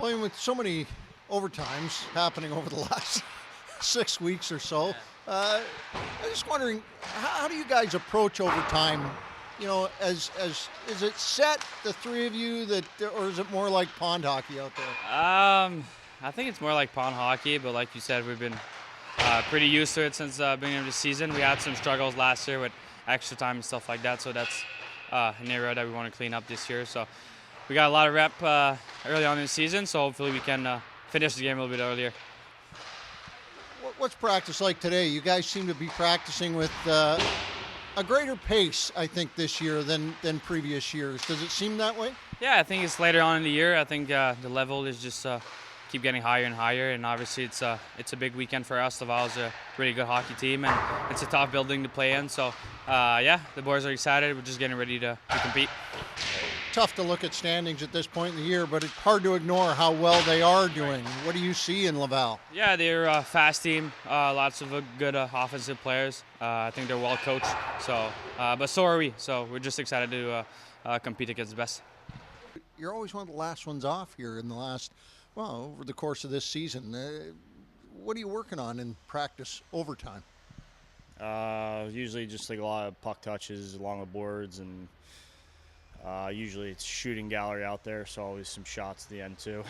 Well, and with so many overtimes happening over the last 6 weeks or so, I'm just wondering, how do you guys approach overtime? You know, as is it set, the three of you, that, or is it more like pond hockey out there? I think it's more like pond hockey, but like you said, we've been pretty used to it since the beginning of the season. We had some struggles last year with extra time and stuff like that, so that's an area that we want to clean up this year. So we got a lot of rep early on in the season, so hopefully we can finish the game a little bit earlier. What's practice like today? You guys seem to be practicing with a greater pace, I think, this year than previous years. Does it seem that way? Yeah, I think it's later on in the year. I think the level is just keep getting higher and higher, and obviously it's a big weekend for us. Laval's a really good hockey team, and it's a tough building to play in. So, yeah, the boys are excited. We're just getting ready to compete. Tough to look at standings at this point in the year, but it's hard to ignore how well they are doing. What do you see in Laval? Yeah, they're a fast team. Lots of good offensive players. I think they're well coached. So, but so are we. So we're just excited to compete against the best. You're always one of the last ones off here in the over the course of this season. What are you working on in practice overtime? Usually just like a lot of puck touches along the boards, and usually it's shooting gallery out there, so always some shots at the end too.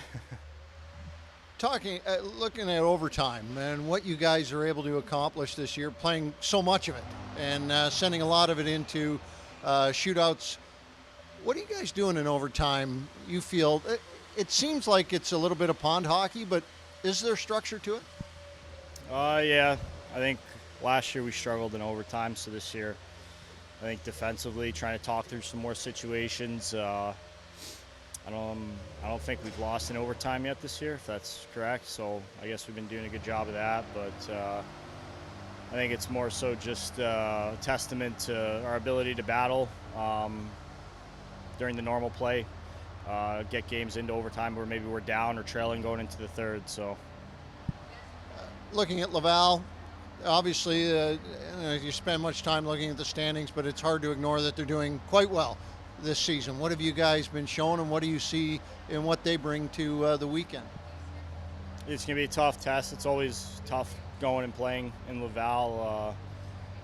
Looking at overtime and what you guys are able to accomplish this year, playing so much of it and sending a lot of it into shootouts. What are you guys doing in overtime? You feel it seems like it's a little bit of pond hockey, but is there structure to it? Yeah, I think last year we struggled in overtime, so this year I think defensively trying to talk through some more situations. I don't think we've lost in overtime yet this year, if that's correct. So I guess we've been doing a good job of that. But I think it's more so just a testament to our ability to battle during the normal play, get games into overtime where maybe we're down or trailing going into the third. So looking at Laval, obviously, you spend much time looking at the standings, but it's hard to ignore that they're doing quite well this season. What have you guys been shown, and what do you see in what they bring to the weekend? It's going to be a tough test. It's always tough going and playing in Laval.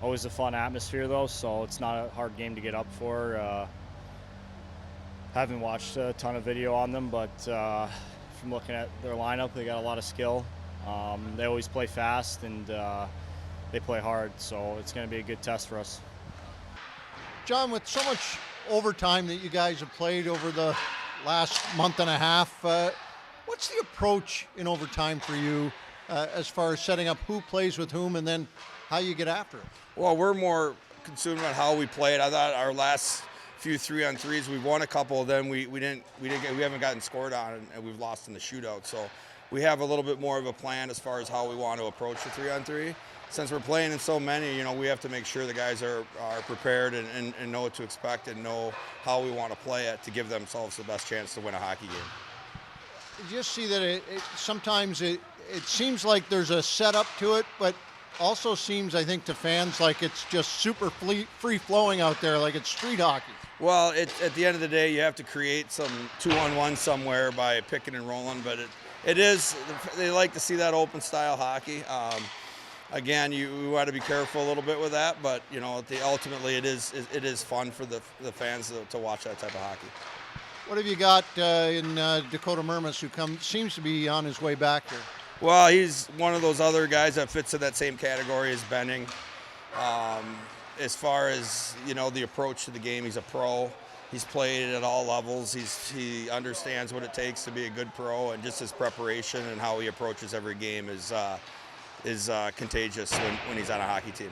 Always a fun atmosphere, though, so it's not a hard game to get up for. Haven't watched a ton of video on them, but from looking at their lineup, they got a lot of skill. They always play fast, and they play hard, so it's going to be a good test for us. John, with so much overtime that you guys have played over the last month and a half, what's the approach in overtime for you as far as setting up who plays with whom and then how you get after it? Well, we're more concerned about how we played. I thought our last few 3-on-3s, we won a couple of them. We haven't gotten scored on, and we've lost in the shootout. So we have a little bit more of a plan as far as how we want to approach the 3-on-3. Since we're playing in so many, we have to make sure the guys are prepared and know what to expect and know how we want to play it to give themselves the best chance to win a hockey game. You just see that sometimes it seems like there's a setup to it, but also seems, I think, to fans like it's just super free-flowing out there, like it's street hockey. Well, at the end of the day, you have to create some 2-on-1 somewhere by picking and rolling, but it is, they like to see that open style hockey. Again, you want to be careful a little bit with that, but ultimately it is fun for the fans to watch that type of hockey. What have you got in Dakota Mermis, who seems to be on his way back here? Well, he's one of those other guys that fits in that same category as Benning. As far as the approach to the game, he's a pro. He's played at all levels. He understands what it takes to be a good pro, and just his preparation and how he approaches every game is contagious when he's on a hockey team.